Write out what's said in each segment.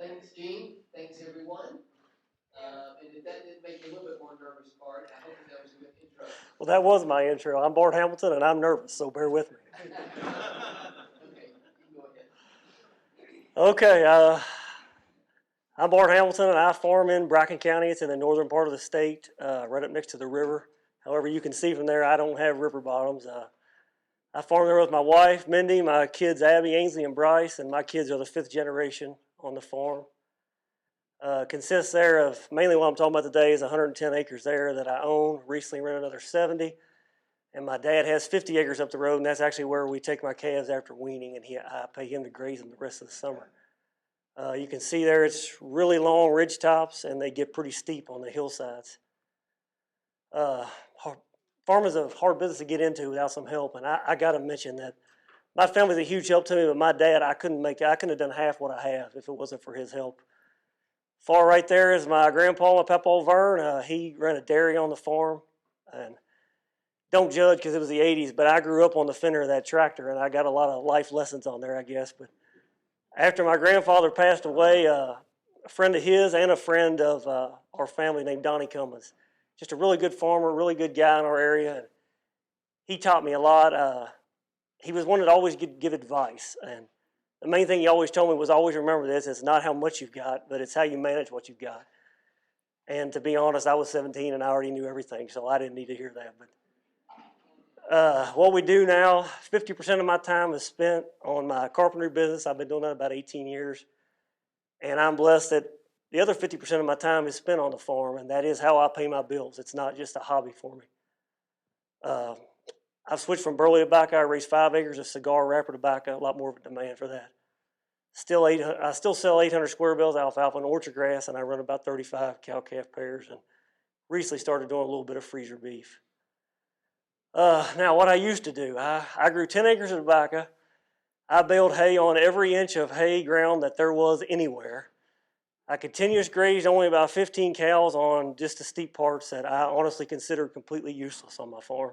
Thanks, Gene. Thanks, everyone. And if that didn't make you a little bit more nervous, Bart, I hope that was a good intro. Well, that was my intro. I'm Bart Hamilton, and I'm nervous, so bear with me. Okay, you can go ahead. Okay, I'm Bart Hamilton, and I farm in Bracken County. It's in the northern part of the state, right up next to the river. However, you can see from there, I don't have river bottoms. I farm there with my wife, Mindy, my kids, Abby, Ainsley, and Bryce, and my kids are the 5th generation on the farm. Consists there of, mainly what I'm talking about today is 110 acres there that I own, recently rented another 70. And my dad has 50 acres up the road, and that's actually where we take my calves after weaning, and I pay him to graze them the rest of the summer. You can see there it's really long ridge tops, and they get pretty steep on the hillsides. Farming is a hard business to get into without some help, and I got to mention that my family's a huge help to me, but my dad, I couldn't have done half what I have if it wasn't for his help. Far right there is my grandpa, my Papa Vern. He ran a dairy on the farm, and don't judge because it was the 80s, but I grew up on the fender of that tractor, and I got a lot of life lessons on there, I guess. But after my grandfather passed away, a friend of his and a friend of our family named Donnie Cummins, just a really good farmer, really good guy in our area. And he taught me a lot. He was one that always give advice, and the main thing he always told me was always remember this: it's not how much you've got, but it's how you manage what you've got. And to be honest, I was 17 and I already knew everything, so I didn't need to hear that. But what we do now, 50% of my time is spent on my carpentry business. I've been doing that about 18 years. And I'm blessed that the other 50% of my time is spent on the farm, and that is how I pay my bills. It's not just a hobby for me. I've switched from burley tobacco. I raised 5 acres of cigar wrapper tobacco, a lot more of a demand for that. I still sell 800 square bales of alfalfa and orchard grass, and I run about 35 cow-calf pairs, and recently started doing a little bit of freezer beef. Now, what I used to do, I grew 10 acres of tobacco. I baled hay on every inch of hay ground that there was anywhere. I continuous grazed only about 15 cows on just the steep parts that I honestly considered completely useless on my farm.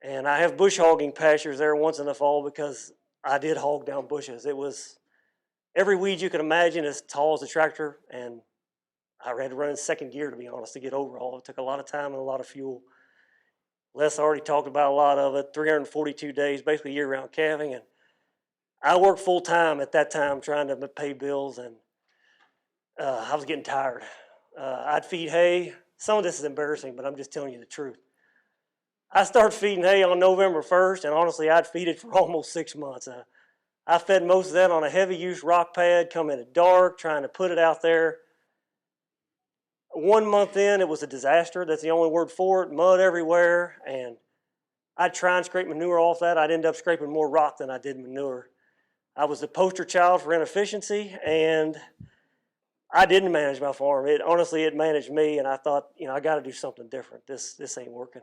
And I have bush hogging pastures there once in the fall because I did hog down bushes. It was every weed you could imagine as tall as a tractor, and I had to run in second gear, to be honest, to get over all. It took a lot of time and a lot of fuel. Les already talked about a lot of it, 342 days, basically year-round calving. And I worked full-time at that time trying to pay bills, and I was getting tired. I'd feed hay. Some of this is embarrassing, but I'm just telling you the truth. I started feeding hay on November 1st, and honestly, I'd feed it for almost 6 months. I fed most of that on a heavy-use rock pad, come in at dark, trying to put it out there. 1 month in, it was a disaster. That's the only word for it. Mud everywhere, and I'd try and scrape manure off that. I'd end up scraping more rock than I did manure. I was the poster child for inefficiency, and I didn't manage my farm. Honestly, it managed me, and I thought, I got to do something different. This ain't working.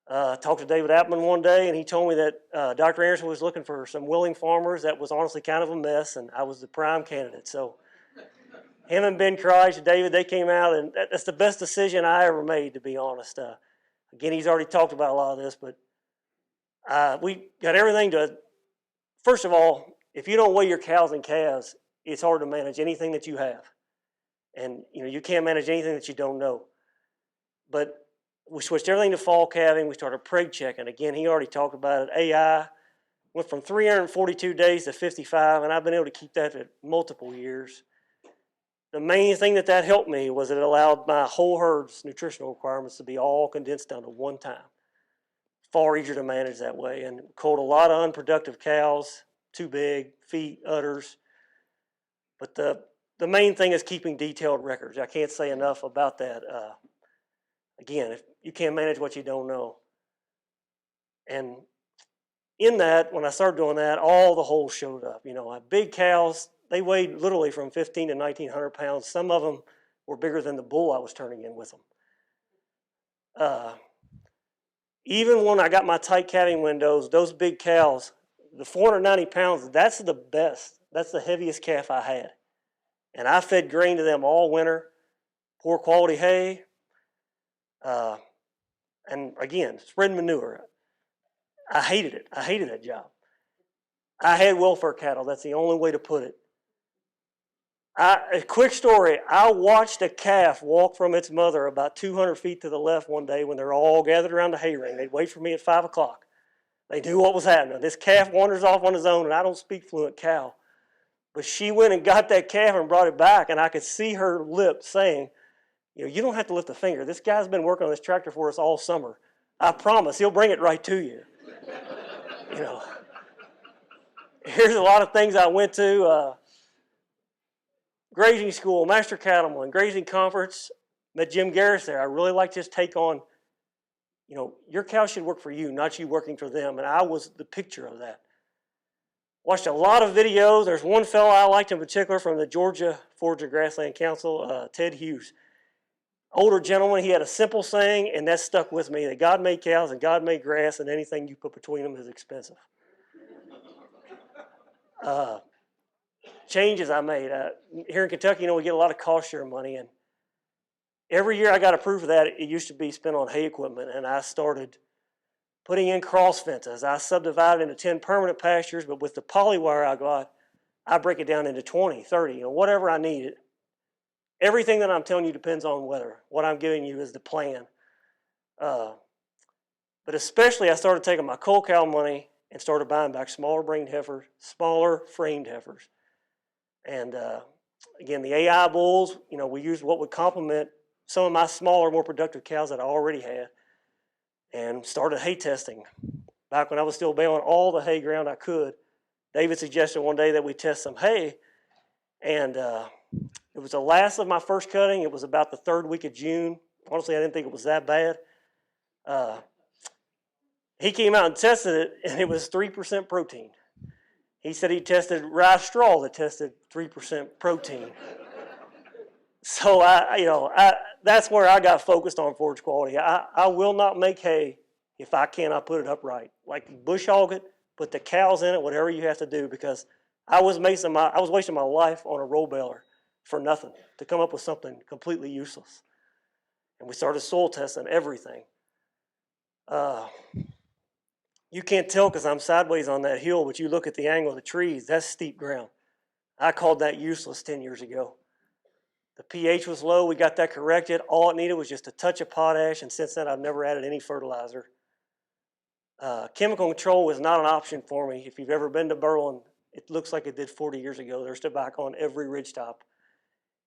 I talked to David Appman one day, and he told me that Dr. Anderson was looking for some willing farmers. That was honestly kind of a mess, and I was the prime candidate. So him and Ben Kreich, David, they came out, and that's the best decision I ever made, to be honest. Again, he's already talked about a lot of this, but we got everything to, first of all, if you don't weigh your cows and calves, it's hard to manage anything that you have. And, you can't manage anything that you don't know. But we switched everything to fall calving. We started preg checking. Again, he already talked about it. AI went from 342 days to 55, and I've been able to keep that for multiple years. The main thing that helped me was it allowed my whole herd's nutritional requirements to be all condensed down to one time. Far easier to manage that way, and culled a lot of unproductive cows, too big, feet, udders. But the main thing is keeping detailed records. I can't say enough about that. Again, if you can't manage what you don't know. And in that, when I started doing that, all the holes showed up. Big cows, they weighed literally from 15 to 1,900 pounds. Some of them were bigger than the bull I was turning in with them. Even when I got my tight calving windows, those big cows, the 490 pounds, that's the best. That's the heaviest calf I had. And I fed grain to them all winter, poor quality hay, and again, spreading manure. I hated it. I hated that job. I had welfare cattle. That's the only way to put it. A quick story. I watched a calf walk from its mother about 200 feet to the left one day when they're all gathered around the hay ring. They'd wait for me at 5 o'clock. They knew what was happening. This calf wanders off on his own, and I don't speak fluent cow. But she went and got that calf and brought it back, and I could see her lips saying, you don't have to lift a finger. This guy's been working on this tractor for us all summer. I promise he'll bring it right to you. Here's a lot of things I went to. Grazing school, master cattleman, grazing conference, met Jim Garris there. I really liked his take on, your cow should work for you, not you working for them. And I was the picture of that. Watched a lot of videos. There's one fellow I liked in particular from the Georgia Forage and Grassland Council, Ted Hughes. Older gentleman, he had a simple saying, and that stuck with me, that God made cows and God made grass, and anything you put between them is expensive. Changes I made. Here in Kentucky, we get a lot of cost share money, and every year I got approved for that. It used to be spent on hay equipment, and I started putting in cross fences. I subdivided into 10 permanent pastures, but with the polywire I got, I break it down into 20, 30, whatever I need. Everything that I'm telling you depends on weather. What I'm giving you is the plan. But especially I started taking my coal cow money and started buying back smaller brained heifers, smaller framed heifers. And again, the AI bulls, we used what would complement some of my smaller, more productive cows that I already had, and started hay testing. Back when I was still baling all the hay ground I could, David suggested one day that we test some hay, and it was the last of my first cutting. It was about the 3rd week of June. Honestly, I didn't think it was that bad. He came out and tested it, and it was 3% protein. He said he tested rice straw that tested 3% protein. So that's where I got focused on forage quality. I will not make hay if I cannot put it upright. Like bush hog it, put the cows in it, whatever you have to do, because I was wasting my life on a roll baler for nothing to come up with something completely useless. And we started soil testing everything. You can't tell because I'm sideways on that hill, but you look at the angle of the trees, that's steep ground. I called that useless 10 years ago. The pH was low. We got that corrected. All it needed was just a touch of potash, and since then I've never added any fertilizer. Chemical control was not an option for me. If you've ever been to Berlin, it looks like it did 40 years ago. There's tobacco on every ridgetop.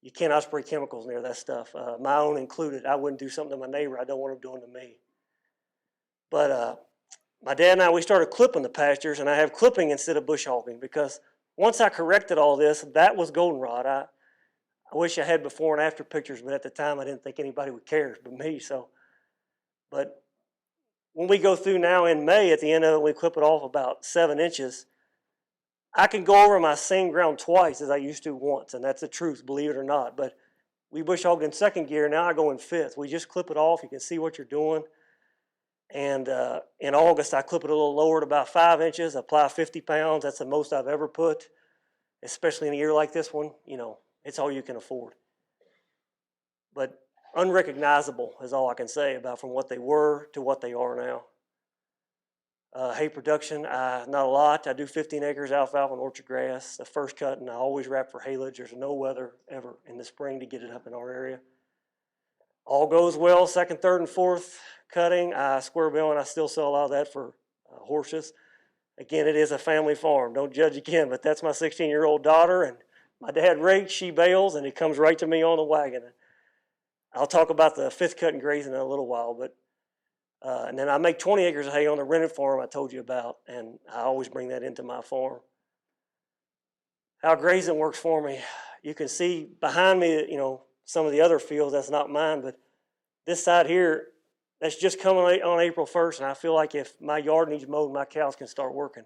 You cannot spray chemicals near that stuff, my own included. I wouldn't do something to my neighbor I don't want him doing to me. But my dad and I, we started clipping the pastures, and I have clipping instead of bush hogging because once I corrected all this, that was goldenrod. I wish I had before and after pictures, but at the time I didn't think anybody would care but me. But when we go through now in May, at the end of it, we clip it off about 7 inches. I can go over my same ground twice as I used to once, and that's the truth, believe it or not. But we bush hogged in 2nd gear, now I go in 5th. We just clip it off. You can see what you're doing. And in August, I clip it a little lower at about 5 inches, apply 50 pounds. That's the most I've ever put, especially in a year like this one. It's all you can afford. But unrecognizable is all I can say about from what they were to what they are now. Hay production, not a lot. I do 15 acres alfalfa and orchard grass. The first cut, and I always wrap for haylage. There's no weather ever in the spring to get it up in our area. All goes well, 2nd, 3rd, and 4th cutting. I square bill, and I still sell a lot of that for horses. Again, it is a family farm. Don't judge again, but that's my 16-year-old daughter, and my dad rakes, she bales, and it comes right to me on the wagon. I'll talk about the 5th cut and grazing in a little while, but and then I make 20 acres of hay on the rented farm I told you about, and I always bring that into my farm. How grazing works for me, you can see behind me, some of the other fields, that's not mine, but this side here, that's just coming on April 1st, and I feel like if my yard needs mowed, my cows can start working.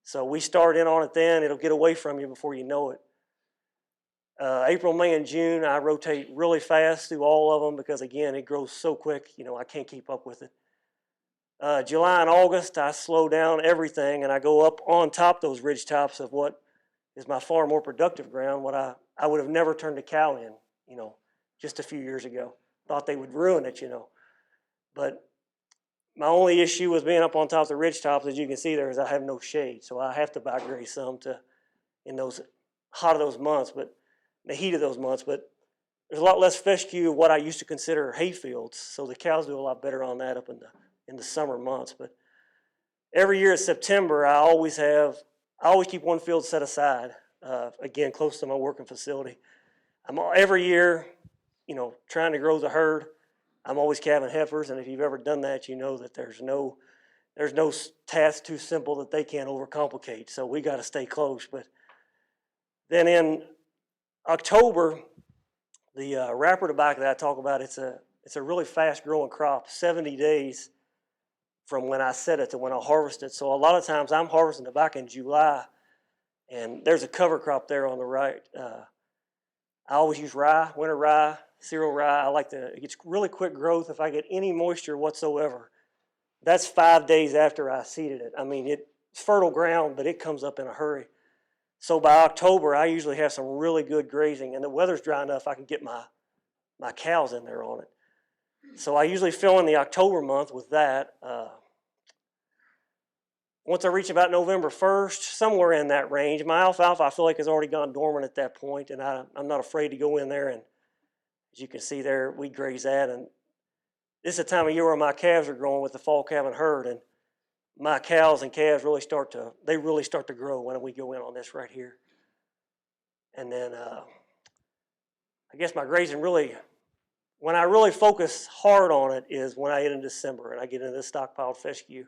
So we start in on it then. It'll get away from you before you know it. April, May, and June, I rotate really fast through all of them because, again, it grows so quick, I can't keep up with it. July and August, I slow down everything, and I go up on top those ridge tops of what is my far more productive ground, what I would have never turned a cow in, just a few years ago. Thought they would ruin it, But my only issue with being up on top of the ridge tops, as you can see there, is I have no shade. So I have to back graze some in those hot of those months. But in the heat of those months, but there's a lot less fescue of what I used to consider hay fields, so the cows do a lot better on that up in the summer months. But every year in September, I always keep one field set aside, again, close to my working facility. I'm every year, trying to grow the herd. I'm always calving heifers, and if you've ever done that, you know that there's no task too simple that they can't overcomplicate. So we got to stay close. But then in October, the wrapper tobacco that I talk about, it's a really fast growing crop, 70 days from when I set it to when I harvest it. So a lot of times I'm harvesting tobacco in July, and there's a cover crop there on the right. I always use rye, winter rye, cereal rye. It gets really quick growth if I get any moisture whatsoever. That's 5 days after I seeded it. I mean, it's fertile ground, but it comes up in a hurry. So by October, I usually have some really good grazing, and the weather's dry enough I can get my cows in there on it. So I usually fill in the October month with that. Once I reach about November 1st, somewhere in that range, my alfalfa I feel like has already gone dormant at that point, and I'm not afraid to go in there, and as you can see there, we graze that. And this is the time of year where my calves are growing with the fall calving herd, and my cows and calves really start to grow when we go in on this right here. And then I guess my grazing when I really focus hard on it is when I get in December and I get into the stockpiled fescue.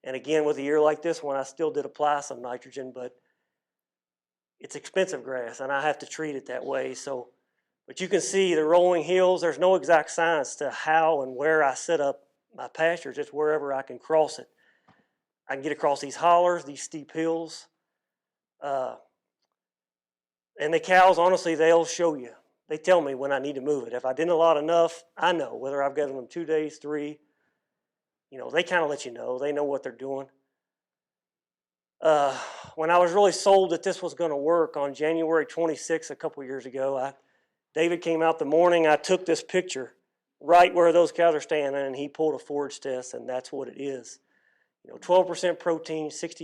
And again, with a year like this one, I still did apply some nitrogen, but it's expensive grass, and I have to treat it that way. But you can see the rolling hills. There's no exact science to how and where I set up my pasture, just wherever I can cross it. I can get across these hollers, these steep hills. And the cows, honestly, they'll show you. They tell me when I need to move it. If I didn't allot enough, I know. Whether I've given them 2 days, 3, they kind of let you know. They know what they're doing. When I was really sold that this was going to work on January 26th a couple years ago, David came out the morning. I took this picture right where those cows are standing, and he pulled a forage test, and that's what it is. 12% protein, 64%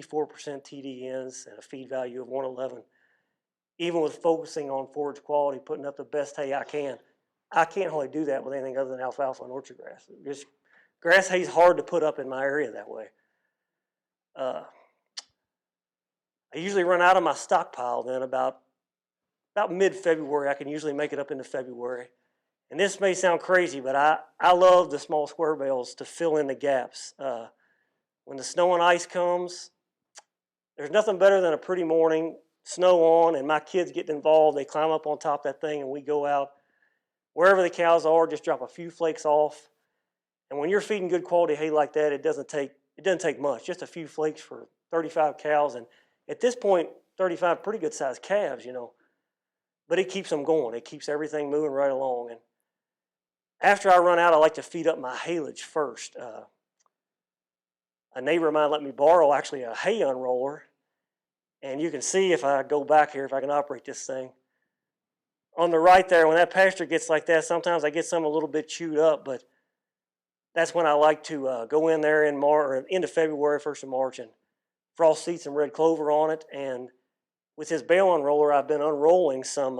TDNs, and a feed value of 111. Even with focusing on forage quality, putting up the best hay I can. I can't really do that with anything other than alfalfa and orchard grass. Grass hay is hard to put up in my area that way. I usually run out of my stockpile then about mid-February. I can usually make it up into February. And this may sound crazy, but I love the small square bales to fill in the gaps. When the snow and ice comes, there's nothing better than a pretty morning, snow on, and my kids get involved. They climb up on top of that thing, and we go out. Wherever the cows are, just drop a few flakes off. And when you're feeding good quality hay like that, it doesn't take much. Just a few flakes for 35 cows. And at this point, 35 pretty good sized calves, But it keeps them going. It keeps everything moving right along. And after I run out, I like to feed up my haylage first. A neighbor of mine let me borrow actually a hay unroller. And you can see if I go back here, if I can operate this thing. On the right there, when that pasture gets like that, sometimes I get some a little bit chewed up, but that's when I like to go in there in into February, 1st of March, and frost seed some red clover on it. And with this bale unroller, I've been unrolling some.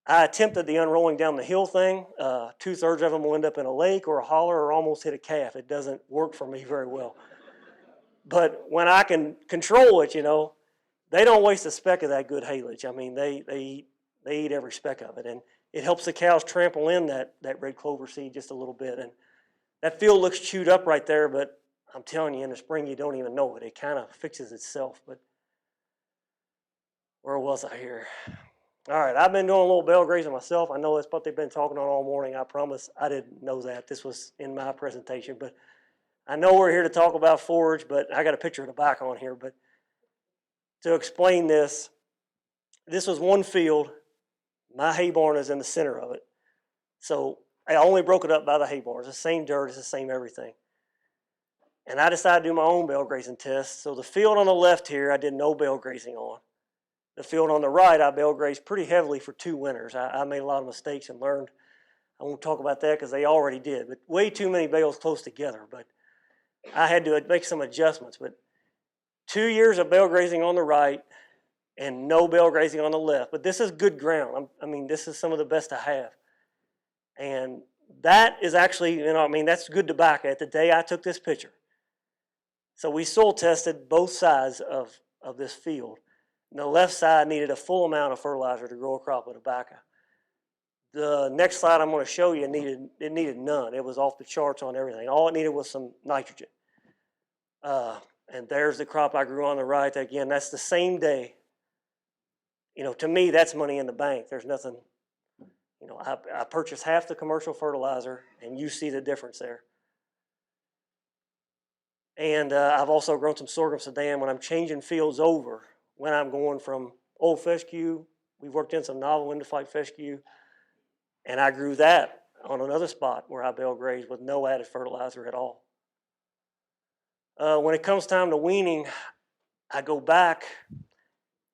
I attempted the unrolling down the hill thing. 2/3 of them will end up in a lake or a holler or almost hit a calf. It doesn't work for me very well. But when I can control it, they don't waste a speck of that good haylage. I mean, they eat every speck of it, and it helps the cows trample in that red clover seed just a little bit. And that field looks chewed up right there, but I'm telling you, in the spring you don't even know it. It kind of fixes itself. But where was I here? All right, I've been doing a little bale grazing myself. I know that's what they've been talking on all morning. I promise I didn't know that. This was in my presentation, but I know we're here to talk about forage, but I got a picture of the back on here. But to explain this was one field. My hay barn is in the center of it. So I only broke it up by the hay barn. It's the same dirt, it's the same everything. And I decided to do my own bale grazing test. So the field on the left here, I did no bale grazing on. The field on the right, I bale grazed pretty heavily for 2 winters. I made a lot of mistakes and learned. I won't talk about that because they already did, but way too many bales close together. But I had to make some adjustments. But 2 years of bale grazing on the right, and no bale grazing on the left. But this is good ground. I mean, this is some of the best I have. And that is actually, that's good tobacco at the day I took this picture. So we soil tested both sides of this field. And the left side needed a full amount of fertilizer to grow a crop of tobacco. The next slide I'm going to show you needed none. It was off the charts on everything. All it needed was some nitrogen. And there's the crop I grew on the right. Again, that's the same day. To me, that's money in the bank. There's nothing, I purchased half the commercial fertilizer, and you see the difference there. And I've also grown some sorghum Sudan when I'm changing fields over, when I'm going from old fescue. We've worked in some novel end-of-flight fescue, and I grew that on another spot where I bale grazed with no added fertilizer at all. When it comes time to weaning, I go back.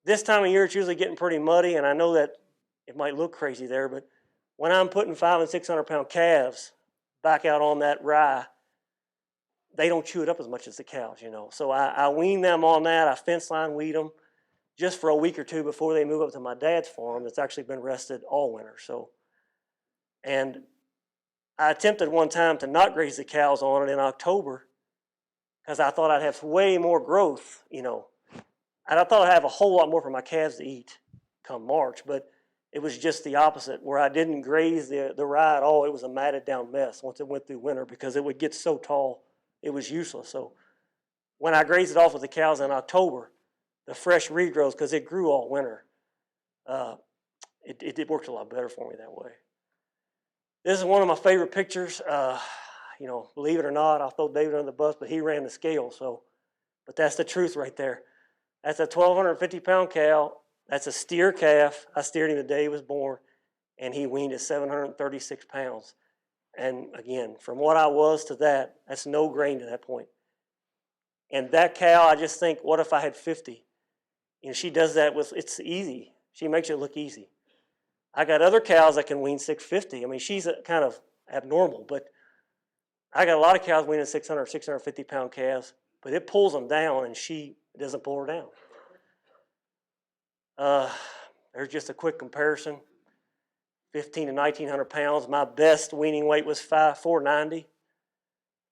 This time of year, it's usually getting pretty muddy, and I know that it might look crazy there, but when I'm putting 500 and 600 pound calves back out on that rye, they don't chew it up as much as the cows, So I wean them on that. I fence line weed them just for a week or two before they move up to my dad's farm that's actually been rested all winter. And I attempted one time to not graze the cows on it in October because I thought I'd have way more growth, and I thought I'd have a whole lot more for my calves to eat come March, but it was just the opposite, where I didn't graze the rye at all. It was a matted down mess once it went through winter because it would get so tall, it was useless. So when I grazed it off with the cows in October, the fresh regrowth, because it grew all winter, it worked a lot better for me that way. This is one of my favorite pictures. Believe it or not, I'll throw David under the bus, but he ran the scale. But that's the truth right there. That's a 1,250 pound cow. That's a steer calf. I steered him the day he was born, and he weaned at 736 pounds. And again, from what I was to that, that's no grain to that point. And that cow, I just think, what if I had 50? She does that it's easy. She makes it look easy. I got other cows that can wean 650. She's kind of abnormal, but I got a lot of cows weaning 600, 650 pound calves, but it pulls them down, and she doesn't pull her down. There's just a quick comparison. 1,500 to 1,900 pounds. My best weaning weight was 490.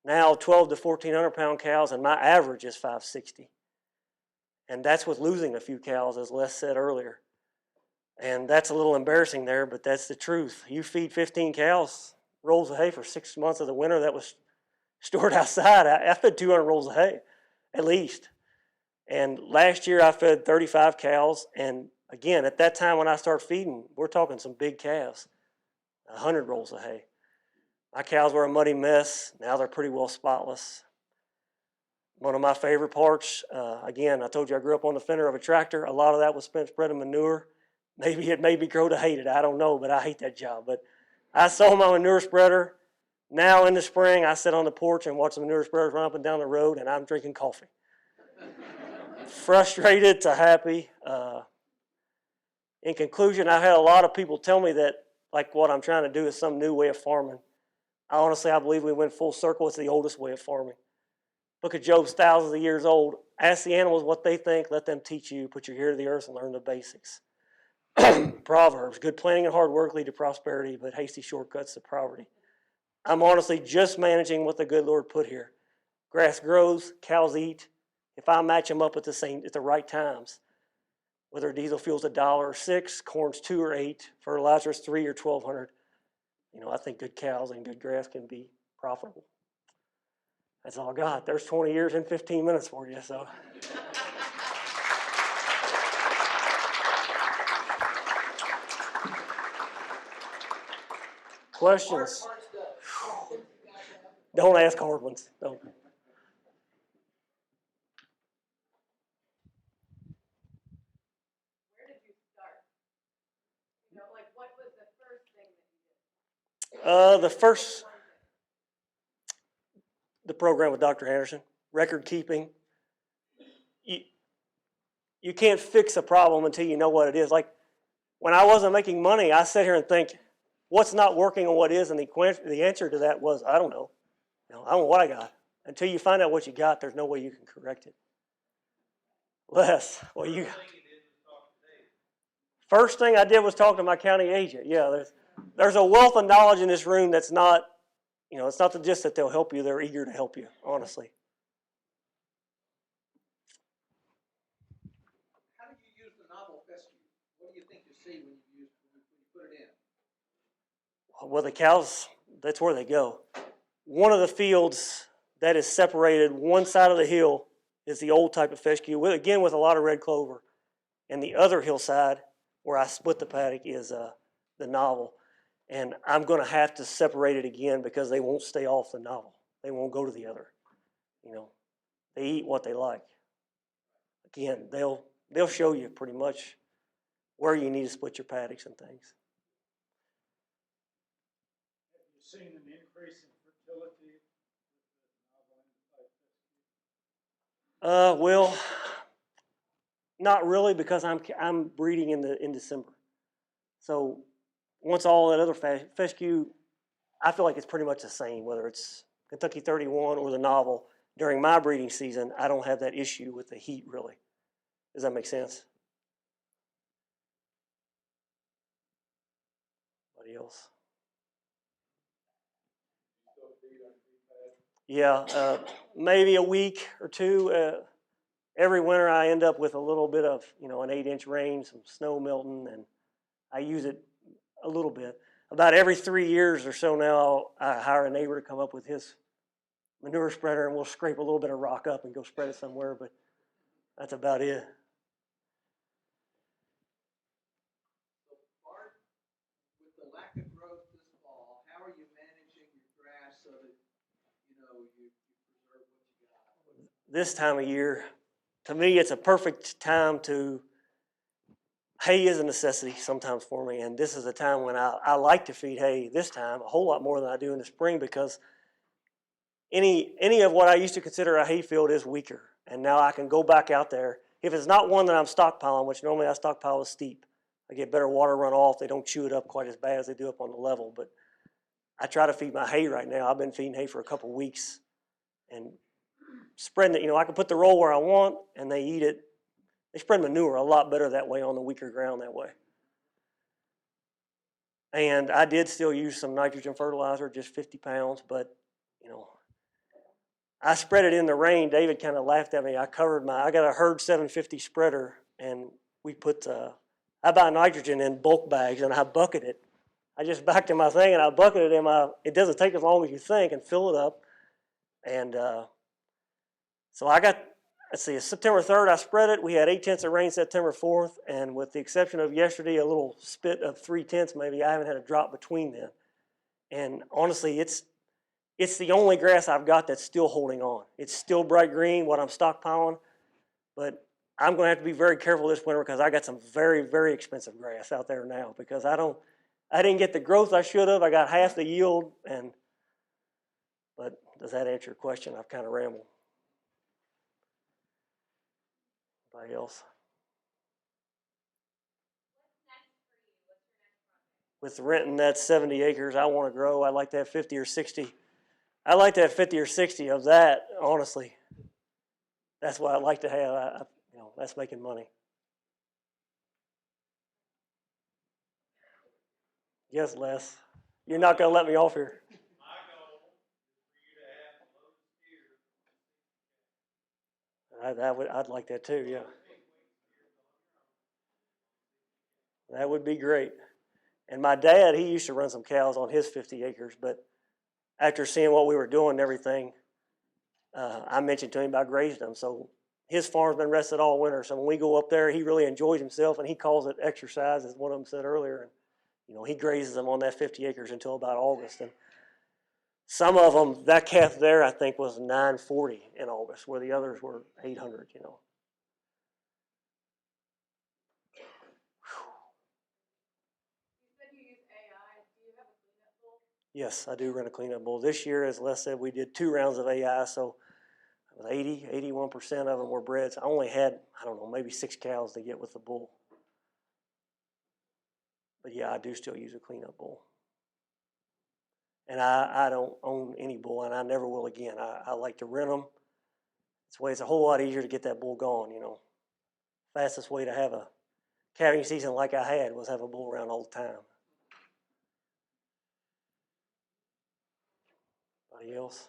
Now 1,200 to 1,400 pound cows, and my average is 560. And that's with losing a few cows, as Les said earlier. And that's a little embarrassing there, but that's the truth. You feed 15 cows rolls of hay for 6 months of the winter that was stored outside. I fed 200 rolls of hay, at least. And last year I fed 35 cows, and again, at that time when I start feeding, we're talking some big calves, 100 rolls of hay. My cows were a muddy mess. Now they're pretty well spotless. One of my favorite parts, again, I told you I grew up on the fender of a tractor. A lot of that was spent spreading manure. Maybe it made me grow to hate it. I don't know, but I hate that job. But I sold my manure spreader. Now in the spring, I sit on the porch and watch the manure spreaders run up and down the road, and I'm drinking coffee. Frustrated to happy. In conclusion, I've had a lot of people tell me that like what I'm trying to do is some new way of farming. I believe we went full circle. It's the oldest way of farming. Book of Job's thousands of years old. Ask the animals what they think. Let them teach you. Put your ear to the earth and learn the basics. Proverbs. Good planning and hard work lead to prosperity, but hasty shortcuts to poverty. I'm honestly just managing what the good Lord put here. Grass grows, cows eat. If I match them up at the right times, whether diesel fuel's $1 or $6, corn's $2 or $8, fertilizer's $3 or $1,200, I think good cows and good grass can be profitable. That's all I got. There's 20 years and 15 minutes for you. So. Questions? Don't ask hard ones. Don't. Where did you start? What was the first thing that you did? The program with Dr. Anderson, record keeping. You can't fix a problem until you know what it is. Like when I wasn't making money, I sat here and think, what's not working and what is? And the answer to that was, I don't know. I don't know what I got. Until you find out what you got, there's no way you can correct it. Les, well, you. First thing I did was talk to my county agent. Yeah, there's a wealth of knowledge in this room that's not, it's not just that they'll help you, they're eager to help you, honestly. How do you use the novel fescue? What do you think you see when you put it in? Well, the cows, that's where they go. One of the fields that is separated, one side of the hill is the old type of fescue, again with a lot of red clover. And the other hillside, where I split the paddock, is the novel. And I'm going to have to separate it again because they won't stay off the novel. They won't go to the other. They eat what they like. Again, they'll show you pretty much where you need to split your paddocks and things. Have you seen an increase in fertility with the novel and the Well, not really, because I'm breeding in December. So once all that other fescue, I feel like it's pretty much the same, whether it's Kentucky 31 or the novel. During my breeding season, I don't have that issue with the heat, really. Does that make sense? Anybody else? Yeah, maybe a week or two. Every winter I end up with a little bit of, an 8-inch rain, some snow melting, and I use it a little bit. About every 3 years or so now, I hire a neighbor to come up with his manure spreader, and we'll scrape a little bit of rock up and go spread it somewhere, but that's about it. So, Bart, with the lack of growth this fall, how are you managing your grass so that, you preserve what you got? This time of year, to me, it's a perfect time to, hay is a necessity sometimes for me, and this is a time when I like to feed hay this time a whole lot more than I do in the spring, because any of what I used to consider a hay field is weaker, and now I can go back out there. If it's not one that I'm stockpiling, which normally I stockpile with steep, I get better water runoff. They don't chew it up quite as bad as they do up on the level, but I try to feed my hay right now. I've been feeding hay for a couple weeks and spreading it. I can put the roll where I want, and they eat it. They spread manure a lot better that way on the weaker ground that way. And I did still use some nitrogen fertilizer, just 50 pounds, but, I spread it in the rain. David kind of laughed at me. I got a Herd 750 spreader, and we put, I buy nitrogen in bulk bags, and I bucket it. I just backed in my thing, and I bucket it in it doesn't take as long as you think, and fill it up. And so I got, September 3rd, I spread it. We had 8/10 of rain September 4th, and with the exception of yesterday, a little spit of 3/10 maybe, I haven't had a drop between then. And honestly, it's the only grass I've got that's still holding on. It's still bright green, what I'm stockpiling, but I'm going to have to be very careful this winter because I got some very, very expensive grass out there now, because I didn't get the growth I should have. I got half the yield, but does that answer your question? I've kind of rambled. Anybody else? With renting that 70 acres, I want to grow. I'd like to have 50 or 60. I'd like to have 50 or 60 of that, honestly. That's what I'd like to have. That's making money. Yes, Les. You're not going to let me off here. My goal is for you to have a load of steer. I'd like that too, yeah. That would be great. And my dad, he used to run some cows on his 50 acres, but after seeing what we were doing and everything, I mentioned to him about grazing them. So his farm's been rested all winter. So when we go up there, he really enjoys himself, and he calls it exercise, as one of them said earlier. And he grazes them on that 50 acres until about August. And some of them, that calf there, I think, was 940 in August, where the others were 800. You said you use AI. Do you have a cleanup bull? Yes, I do run a cleanup bull. This year, as Les said, we did 2 rounds of AI, so 81% of them were breds. I only had, maybe 6 cows to get with the bull. But yeah, I do still use a cleanup bull. And I don't own any bull, and I never will again. I like to rent them. It's a whole lot easier to get that bull gone, Fastest way to have a calving season like I had was have a bull around all the time. Anybody else?